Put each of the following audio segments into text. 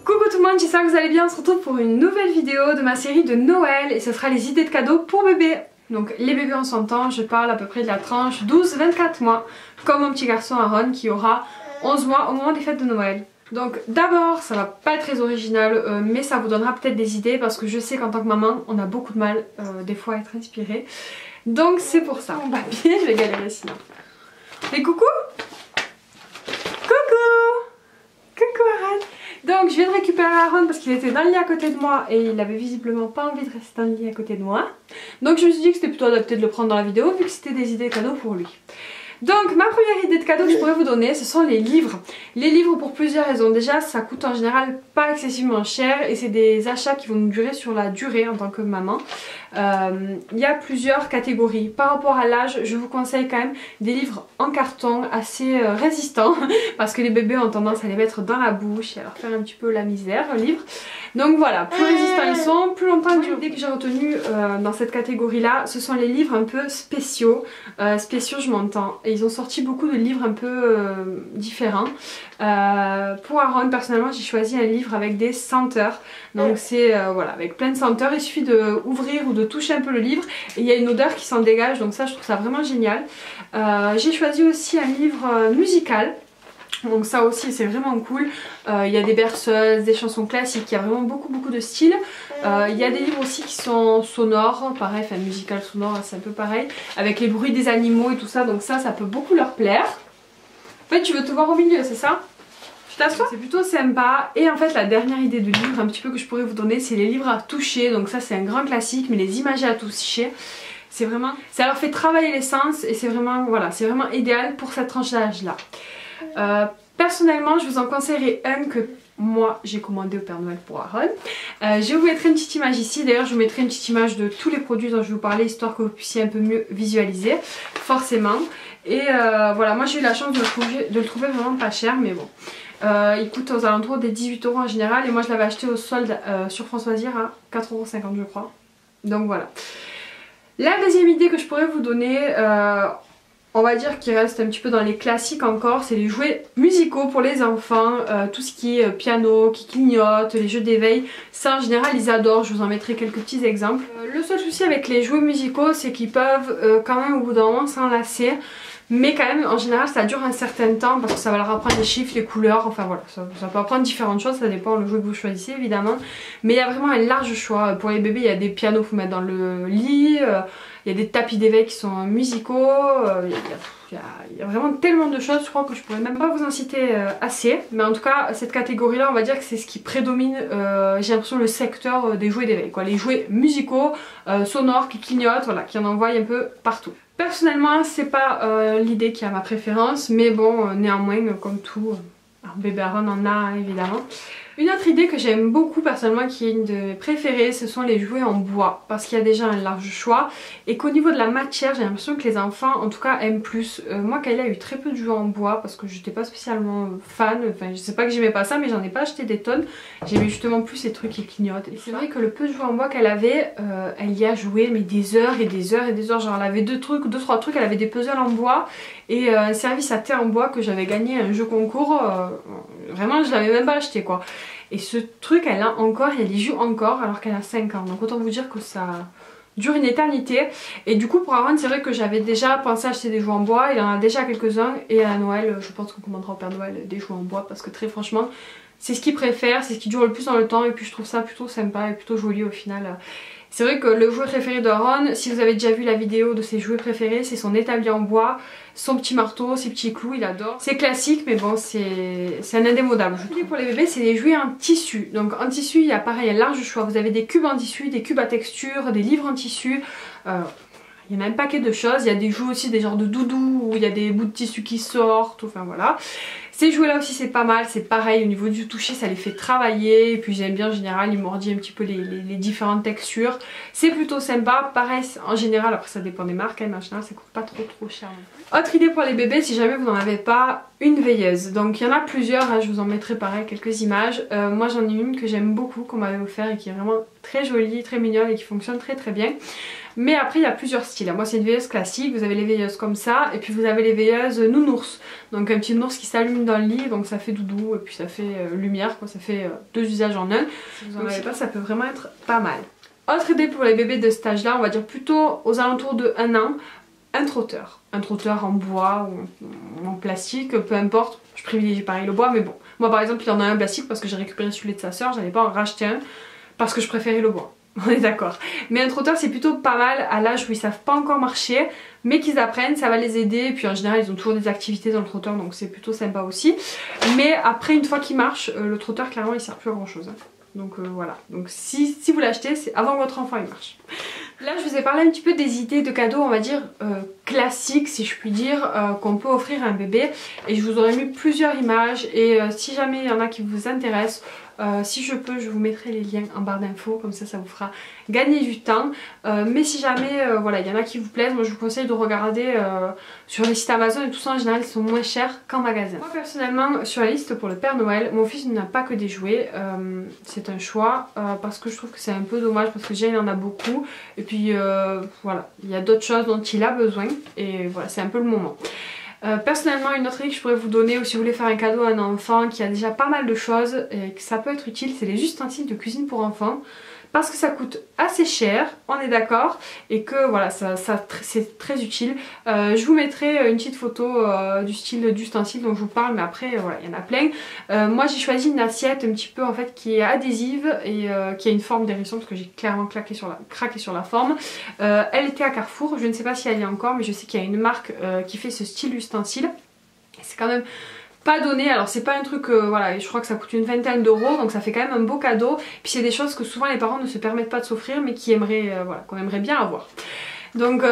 Coucou tout le monde, j'espère que vous allez bien. On se retrouve pour une nouvelle vidéo de ma série de Noël et ce sera les idées de cadeaux pour bébés. Donc les bébés on s'entend, je parle à peu près de la tranche 12-24 mois, comme mon petit garçon Aaron qui aura 11 mois au moment des fêtes de Noël. Donc d'abord ça va pas être très original mais ça vous donnera peut-être des idées parce que je sais qu'en tant que maman on a beaucoup de mal des fois à être inspiré. Donc c'est pour ça. Mon papier, je vais galérer sinon. Et coucou! Coucou Aaron! Donc je viens de récupérer Aaron parce qu'il était dans le lit à côté de moi et il avait visiblement pas envie de rester dans le lit à côté de moi. Donc je me suis dit que c'était plutôt adapté de le prendre dans la vidéo vu que c'était des idées cadeaux pour lui. Donc ma première idée de cadeau que je pourrais vous donner, ce sont les livres. Les livres pour plusieurs raisons. Déjà ça coûte en général pas excessivement cher et c'est des achats qui vont nous durer sur la durée en tant que maman. Il y a plusieurs catégories. Par rapport à l'âge, je vous conseille quand même des livres en carton assez résistants parce que les bébés ont tendance à les mettre dans la bouche et à leur faire un petit peu la misère, le livre. Donc voilà, plus résistants ils sont, plus longtemps ils durent. L'idée que j'ai retenue dans cette catégorie là, ce sont les livres un peu spéciaux. Spéciaux je m'entends. Et ils ont sorti beaucoup de livres un peu différents. Pour Aaron personnellement j'ai choisi un livre avec des senteurs. Donc c'est voilà, avec plein de senteurs, il suffit de ouvrir ou de toucher un peu le livre et il y a une odeur qui s'en dégage, donc ça je trouve ça vraiment génial. J'ai choisi aussi un livre musical. Donc ça aussi c'est vraiment cool, il y a des berceuses, des chansons classiques, il y a vraiment beaucoup de styles. Il y a des livres aussi qui sont sonores, pareil, enfin musical sonore c'est un peu pareil, avec les bruits des animaux et tout ça, donc ça peut beaucoup leur plaire. En fait tu veux te voir au milieu, c'est ça? Tu t'assois? C'est plutôt sympa. Et en fait la dernière idée de livre un petit peu que je pourrais vous donner, c'est les livres à toucher, donc ça c'est un grand classique, mais les images à toucher. C'est vraiment, ça leur fait travailler les sens et c'est vraiment, voilà, c'est vraiment idéal pour cette tranche d'âge là. Personnellement je vous en conseillerais un que moi j'ai commandé au Père Noël pour Aaron. Je vous mettrai une petite image ici, d'ailleurs je vous mettrai une petite image de tous les produits dont je vais vous parler histoire que vous puissiez un peu mieux visualiser forcément. Et voilà, moi j'ai eu la chance de le trouver vraiment pas cher, mais bon. Il coûte aux alentours des 18 € en général et moi je l'avais acheté au solde sur Françoisière à 4,50 € je crois. Donc voilà. La deuxième idée que je pourrais vous donner, on va dire qu'il reste un petit peu dans les classiques encore, c'est les jouets musicaux pour les enfants, tout ce qui est piano, qui clignote, les jeux d'éveil, ça en général ils adorent, je vous en mettrai quelques petits exemples. Le seul souci avec les jouets musicaux c'est qu'ils peuvent quand même au bout d'un moment s'enlacer, mais quand même en général ça dure un certain temps parce que ça va leur apprendre les chiffres, les couleurs, enfin voilà, ça peut apprendre différentes choses, ça dépend le jouet que vous choisissez évidemment, mais il y a vraiment un large choix. Pour les bébés il y a des pianos qu'il faut mettre dans le lit, il y a des tapis d'éveil qui sont musicaux, il y a vraiment tellement de choses, je crois que je pourrais même pas vous en citer assez. Mais en tout cas, cette catégorie là, on va dire que c'est ce qui prédomine, j'ai l'impression, le secteur des jouets d'éveil, quoi. Les jouets musicaux, sonores, qui clignotent, voilà, qui en envoient un peu partout. Personnellement, c'est pas l'idée qui a ma préférence, mais bon, néanmoins, comme tout, bébé Aaron en a évidemment. Une autre idée que j'aime beaucoup personnellement, qui est une de mes préférées, ce sont les jouets en bois, parce qu'il y a déjà un large choix et qu'au niveau de la matière j'ai l'impression que les enfants en tout cas aiment plus. Moi Kayla a eu très peu de jouets en bois parce que j'étais pas spécialement fan, enfin je sais pas que j'aimais pas ça mais j'en ai pas acheté des tonnes, j'aimais justement plus ces trucs qui clignotent. Et c'est vrai que le peu de jouets en bois qu'elle avait, elle y a joué mais des heures et des heures et des heures, genre elle avait deux trois trucs, elle avait des puzzles en bois et un service à thé en bois que j'avais gagné un jeu concours, vraiment je l'avais même pas acheté quoi. Et ce truc elle l'a encore et elle y joue encore alors qu'elle a 5 ans. Donc autant vous dire que ça dure une éternité. Et du coup pour Aaron c'est vrai que j'avais déjà pensé à acheter des jouets en bois. Il en a déjà quelques-uns et à Noël je pense qu'on commandera au Père Noël des jouets en bois parce que très franchement c'est ce qu'il préfère, c'est ce qui dure le plus dans le temps et puis je trouve ça plutôt sympa et plutôt joli au final. C'est vrai que le jouet préféré d'Aaron, si vous avez déjà vu la vidéo de ses jouets préférés, c'est son établi en bois, son petit marteau, ses petits clous, il adore. C'est classique mais bon c'est un indémodable. Je trouve. Pour les bébés c'est les jouets en tissu. Donc en tissu il y a pareil un large choix. Vous avez des cubes en tissu, des cubes à texture, des livres en tissu. Il y en a un paquet de choses, il y a des jouets aussi, des genres de doudous où il y a des bouts de tissu qui sortent, enfin voilà. Ces jouets là aussi c'est pas mal, c'est pareil au niveau du toucher ça les fait travailler et puis j'aime bien en général, ils mordillent un petit peu les différentes textures. C'est plutôt sympa, pareil en général, après ça dépend des marques mais en général ça coûte pas trop cher. Autre idée pour les bébés, si jamais vous n'en avez pas, une veilleuse. Donc il y en a plusieurs, hein, je vous en mettrai pareil quelques images. Moi j'en ai une que j'aime beaucoup, qu'on m'avait offert et qui est vraiment très jolie, très mignonne et qui fonctionne très très bien. Mais après il y a plusieurs styles. Moi c'est une veilleuse classique, vous avez les veilleuses comme ça et puis vous avez les veilleuses nounours. Donc un petit nounours qui s'allume dans le lit, donc ça fait doudou et puis ça fait lumière, quoi. Ça fait deux usages en un. Si vous en avez pas, ça peut vraiment être pas mal. Autre idée pour les bébés de cet âge-là, on va dire plutôt aux alentours de 1 an, un trotteur. Un trotteur en bois ou en plastique, peu importe. Je privilégie pareil le bois, mais bon. Moi par exemple il en a un plastique parce que j'ai récupéré celui de sa soeur, j'allais pas en racheter un parce que je préférais le bois. On est d'accord. Mais un trotteur c'est plutôt pas mal à l'âge où ils savent pas encore marcher, mais qu'ils apprennent, ça va les aider. Et puis en général ils ont toujours des activités dans le trotteur, donc c'est plutôt sympa aussi. Mais après une fois qu'il marche, le trotteur clairement il sert plus à grand chose. Donc voilà, donc si vous l'achetez, c'est avant que votre enfant il marche. Là je vous ai parlé un petit peu des idées de cadeaux, on va dire classiques si je puis dire, qu'on peut offrir à un bébé. Et je vous aurais mis plusieurs images et si jamais il y en a qui vous intéressent, si je peux je vous mettrai les liens en barre d'infos, comme ça vous fera gagner du temps. Mais si jamais voilà, il y en a qui vous plaisent, moi je vous conseille de regarder sur les sites Amazon et tout ça, en général ils sont moins chers qu'en magasin. Moi personnellement sur la liste pour le Père Noël, mon fils n'a pas que des jouets, c'est un choix parce que je trouve que c'est un peu dommage parce que déjà il en a beaucoup et puis voilà, il y a d'autres choses dont il a besoin et voilà, c'est un peu le moment. Personnellement une autre idée que je pourrais vous donner, ou si vous voulez faire un cadeau à un enfant qui a déjà pas mal de choses et que ça peut être utile, c'est les ustensiles de cuisine pour enfants. Parce que ça coûte assez cher, on est d'accord, et que voilà, c'est très utile. Je vous mettrai une petite photo du style d'ustensile dont je vous parle, mais après voilà, il y en a plein. Moi j'ai choisi une assiette un petit peu en fait qui est adhésive et qui a une forme d'hérisson parce que j'ai clairement craqué sur la forme. Elle était à Carrefour, je ne sais pas si elle y est encore, mais je sais qu'il y a une marque qui fait ce style d'ustensile. C'est quand même pas donné, alors c'est pas un truc, voilà, je crois que ça coûte une vingtaine d'euros, donc ça fait quand même un beau cadeau. Puis c'est des choses que souvent les parents ne se permettent pas de s'offrir, mais qui aimeraient, voilà, qu'on aimerait bien avoir. Donc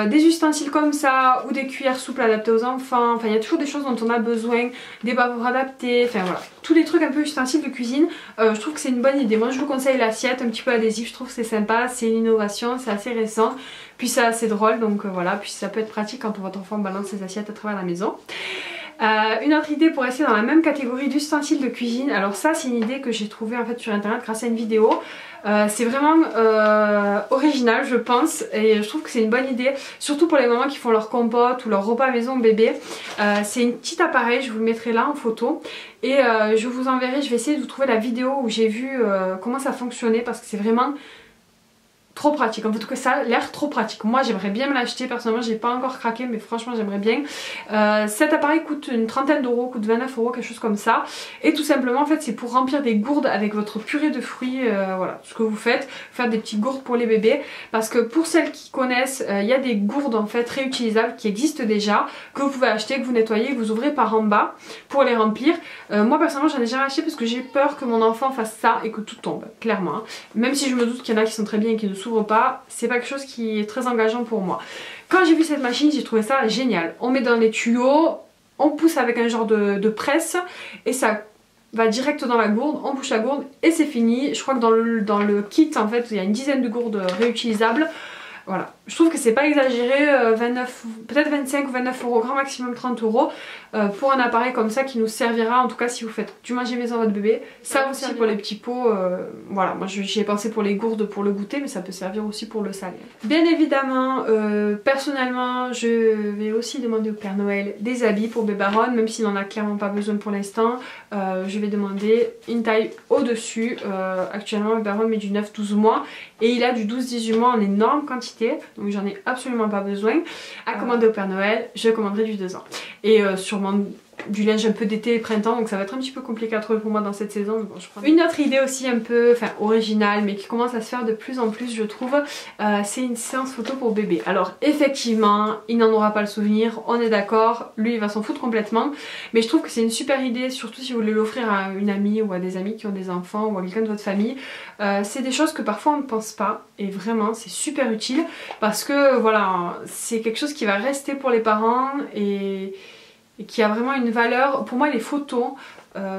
des ustensiles comme ça, ou des cuillères souples adaptées aux enfants, enfin il y a toujours des choses dont on a besoin, des bavures adaptées, enfin voilà, tous les trucs un peu ustensiles de cuisine, je trouve que c'est une bonne idée. Moi je vous conseille l'assiette un petit peu adhésive, je trouve que c'est sympa, c'est une innovation, c'est assez récent, puis c'est assez drôle, donc voilà, puis ça peut être pratique quand votre enfant balance ses assiettes à travers la maison. Une autre idée pour rester dans la même catégorie d'ustensiles de cuisine, alors ça c'est une idée que j'ai trouvée en fait sur internet grâce à une vidéo. C'est vraiment original je pense et je trouve que c'est une bonne idée, surtout pour les mamans qui font leur compote ou leur repas à maison bébé. C'est un petit appareil, je vous le mettrai là en photo et je vous enverrai, je vais essayer de vous trouver la vidéo où j'ai vu comment ça fonctionnait parce que c'est vraiment trop pratique, en tout cas ça a l'air trop pratique. Moi j'aimerais bien me l'acheter, personnellement j'ai pas encore craqué mais franchement j'aimerais bien. Cet appareil coûte une trentaine d'euros, coûte 29 euros, quelque chose comme ça. Et tout simplement en fait c'est pour remplir des gourdes avec votre purée de fruits, voilà ce que vous faites, faire des petites gourdes pour les bébés. Parce que pour celles qui connaissent, il y a des gourdes en fait réutilisables qui existent déjà, que vous pouvez acheter, que vous nettoyez, que vous ouvrez par en bas pour les remplir. Moi personnellement j'en ai jamais acheté parce que j'ai peur que mon enfant fasse ça et que tout tombe, clairement. Hein. Même si je me doute qu'il y en a qui sont très bien et qui ne s'ouvrent pas, c'est pas quelque chose qui est très engageant pour moi. Quand j'ai vu cette machine, j'ai trouvé ça génial. On met dans les tuyaux, on pousse avec un genre de presse et ça va direct dans la gourde, on bouche la gourde et c'est fini. Je crois que dans le kit en fait il y a une dizaine de gourdes réutilisables. Voilà, je trouve que c'est pas exagéré, 29, peut-être 25 ou 29 euros, grand maximum 30 euros pour un appareil comme ça qui nous servira en tout cas si vous faites du manger maison à votre bébé. Ça aussi pour les petits pots, voilà, moi j'y ai pensé pour les gourdes pour le goûter mais ça peut servir aussi pour le saler. Bien évidemment, personnellement je vais aussi demander au Père Noël des habits pour bébé Aaron, même s'il n'en a clairement pas besoin pour l'instant. Je vais demander une taille au-dessus, actuellement bébé Aaron met du 9-12 mois et il a du 12-18 mois en énorme quantité. Donc j'en ai absolument pas besoin. À commander au Père Noël, je commanderai du 2 ans. Et sûrement du linge un peu d'été et printemps, donc ça va être un petit peu compliqué à trouver pour moi dans cette saison. Mais bon, je prends... Une autre idée aussi un peu originale mais qui commence à se faire de plus en plus je trouve, c'est une séance photo pour bébé. Alors effectivement il n'en aura pas le souvenir, on est d'accord, lui il va s'en foutre complètement, mais je trouve que c'est une super idée, surtout si vous voulez l'offrir à une amie ou à des amis qui ont des enfants ou à quelqu'un de votre famille. C'est des choses que parfois on ne pense pas et vraiment c'est super utile parce que voilà, c'est quelque chose qui va rester pour les parents et qui a vraiment une valeur. Pour moi les photos,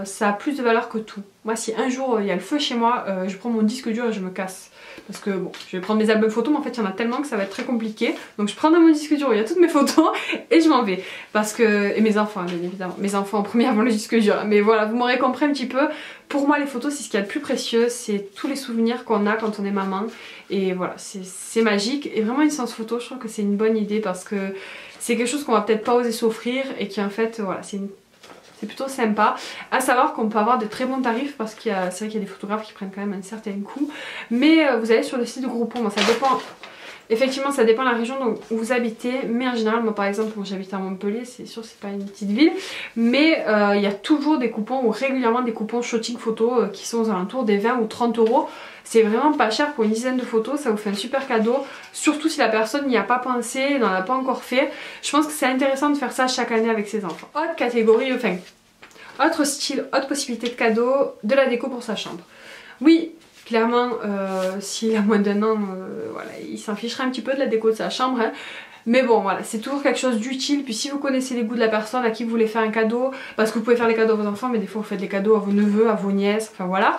ça a plus de valeur que tout. Moi si un jour il y a le feu chez moi, je prends mon disque dur et je me casse. Parce que bon, je vais prendre mes albums photos, mais en fait il y en a tellement que ça va être très compliqué. Donc je prends dans mon disque dur où il y a toutes mes photos et je m'en vais. Parce que... Et mes enfants, bien évidemment. Mes enfants en premier avant le disque dur. Mais voilà, vous m'aurez compris un petit peu. Pour moi les photos c'est ce qu'il y a de plus précieux. C'est tous les souvenirs qu'on a quand on est maman. Et voilà, c'est magique. Et vraiment une séance photo, je trouve que c'est une bonne idée parce que c'est quelque chose qu'on va peut-être pas oser s'offrir. Et qui en fait, voilà, c'est plutôt sympa. À savoir qu'on peut avoir de très bons tarifs parce qu'il y a, c'est vrai qu'il y a des photographes qui prennent quand même un certain coût. Mais vous allez sur le site de Groupon, bon, ça dépend. Effectivement ça dépend de la région où vous habitez, mais en général moi par exemple j'habite à Montpellier, c'est sûr c'est pas une petite ville, mais il y a toujours des coupons ou régulièrement des coupons shooting photo qui sont aux alentours des 20 ou 30 euros. C'est vraiment pas cher pour une dizaine de photos, ça vous fait un super cadeau, surtout si la personne n'y a pas pensé, n'en a pas encore fait. Je pense que c'est intéressant de faire ça chaque année avec ses enfants. Autre catégorie, enfin autre style, autre possibilité de cadeau, de la déco pour sa chambre. Oui, clairement, s'il a moins d'un an, voilà, il s'en fichera un petit peu de la déco de sa chambre. Hein. Mais bon, voilà, c'est toujours quelque chose d'utile. Puis si vous connaissez les goûts de la personne à qui vous voulez faire un cadeau, parce que vous pouvez faire des cadeaux à vos enfants, mais des fois vous faites des cadeaux à vos neveux, à vos nièces, enfin voilà.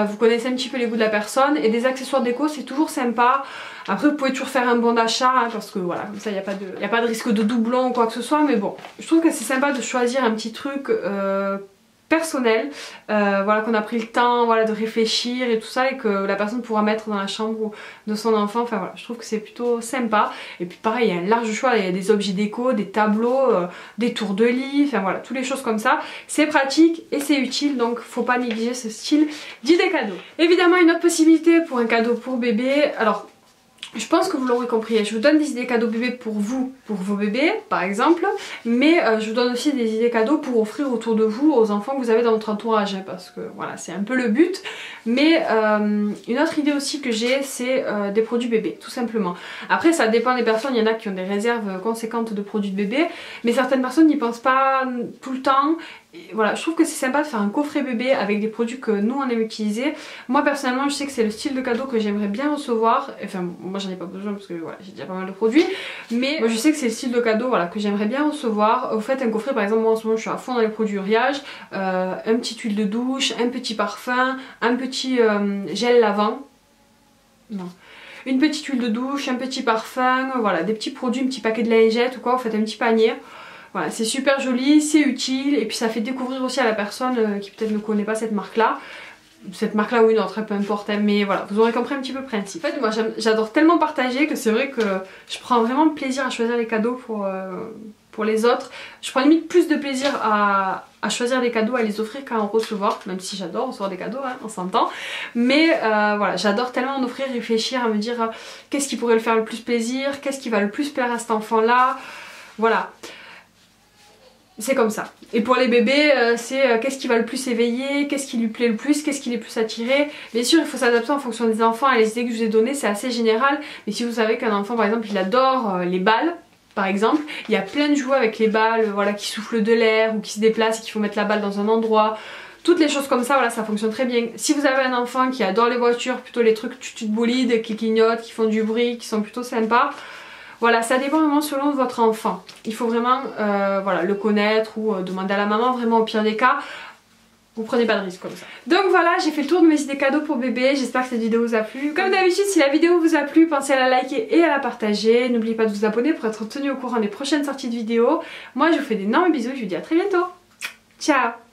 Vous connaissez un petit peu les goûts de la personne. Et des accessoires déco, c'est toujours sympa. Après, vous pouvez toujours faire un bon d'achat, hein, parce que voilà, comme ça, il n'y a pas de risque de doublon ou quoi que ce soit. Mais bon, je trouve que c'est sympa de choisir un petit truc... personnel, voilà, qu'on a pris le temps, voilà, de réfléchir et tout ça, et que la personne pourra mettre dans la chambre de son enfant. Enfin voilà, je trouve que c'est plutôt sympa. Et puis pareil, il y a un large choix, il y a des objets déco, des tableaux, des tours de lit, enfin voilà, toutes les choses comme ça. C'est pratique et c'est utile, donc faut pas négliger ce style d'idée cadeau. Évidemment, une autre possibilité pour un cadeau pour bébé, alors je pense que vous l'aurez compris, je vous donne des idées cadeaux bébés pour vous, pour vos bébés par exemple, mais je vous donne aussi des idées cadeaux pour offrir autour de vous aux enfants que vous avez dans votre entourage, hein, parce que voilà, c'est un peu le but. Mais une autre idée aussi que j'ai, c'est des produits bébés, tout simplement. Après ça dépend des personnes, il y en a qui ont des réserves conséquentes de produits de bébé, mais certaines personnes n'y pensent pas tout le temps. Et voilà, je trouve que c'est sympa de faire un coffret bébé avec des produits que nous on aime utiliser. Moi personnellement je sais que c'est le style de cadeau que j'aimerais bien recevoir. Enfin moi j'en ai pas besoin parce que voilà, j'ai déjà pas mal de produits. Mais moi je sais que c'est le style de cadeau, voilà, que j'aimerais bien recevoir. Vous faites un coffret, par exemple moi en ce moment je suis à fond dans les produits Uriage. Un petit huile de douche, un petit parfum, un petit gel lavant. Non. Une petite huile de douche, un petit parfum, voilà, des petits produits, un petit paquet de lingettes ou quoi, vous faites un petit panier. Voilà, c'est super joli, c'est utile et puis ça fait découvrir aussi à la personne qui peut-être ne connaît pas cette marque-là. Cette marque-là ou une autre, peu importe, hein, mais voilà, vous aurez compris un petit peu le principe. En fait, moi j'adore tellement partager que c'est vrai que je prends vraiment plaisir à choisir les cadeaux pour les autres. Je prends limite plus de plaisir à choisir des cadeaux, à les offrir qu'à en recevoir, même si j'adore recevoir des cadeaux, hein, on s'entend. Mais voilà, j'adore tellement en offrir, réfléchir, à me dire qu'est-ce qui pourrait le faire le plus plaisir, qu'est-ce qui va le plus plaire à cet enfant-là, voilà. C'est comme ça. Et pour les bébés, c'est qu'est-ce qui va le plus éveiller, qu'est-ce qui lui plaît le plus, qu'est-ce qui les plus attiré. Bien sûr, il faut s'adapter en fonction des enfants et les idées que je vous ai données, c'est assez général. Mais si vous savez qu'un enfant, par exemple, il adore les balles, par exemple, il y a plein de jouets avec les balles, voilà, qui soufflent de l'air ou qui se déplacent et qu'il faut mettre la balle dans un endroit. Toutes les choses comme ça, voilà, ça fonctionne très bien. Si vous avez un enfant qui adore les voitures, plutôt les trucs tutu de bolide, qui clignotent, qui font du bruit, qui sont plutôt sympas. Voilà, ça dépend vraiment selon votre enfant. Il faut vraiment voilà, le connaître ou demander à la maman, vraiment au pire des cas. Vous prenez pas de risque comme ça. Donc voilà, j'ai fait le tour de mes idées cadeaux pour bébé. J'espère que cette vidéo vous a plu. Comme d'habitude, si la vidéo vous a plu, pensez à la liker et à la partager. N'oubliez pas de vous abonner pour être tenu au courant des prochaines sorties de vidéos. Moi, je vous fais d'énormes bisous et je vous dis à très bientôt. Ciao!